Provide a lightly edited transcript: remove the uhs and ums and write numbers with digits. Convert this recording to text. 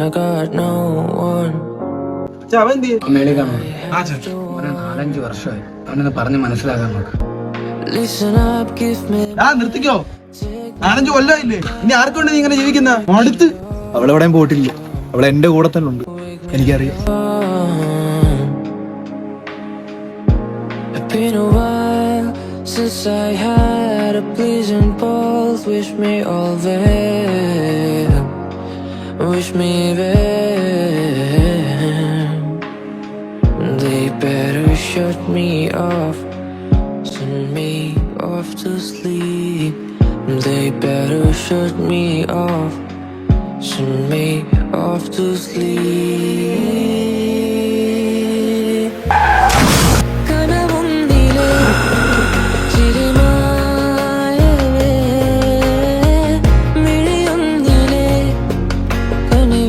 I got no one. മേളിൽ കാണുന്നു. ഒരു 4-5 വർഷമായി അവനൊന്ന് പറഞ്ഞ് മനസ്സിലാക്കാൻ നോക്ക്. Listen up, give me. നിർത്തിക്കോ. 4-5 കൊല്ലമായില്ലേ, ഇനി ആർക്കൊണ്ട് നീ ഇങ്ങനെ ജീവിക്കുന്ന? അടുത്ത് അവളെവിടെയും പോയിട്ടില്ല, അവളെ എന്റെ കൂടെ തന്നെ ഉണ്ട്, എനിക്കറിയാം. It's been a while since I had a pleasing pulse. Wish me all well, wish me well. They better shut me off, send me off to sleep. They better shut me off, send me off to sleep.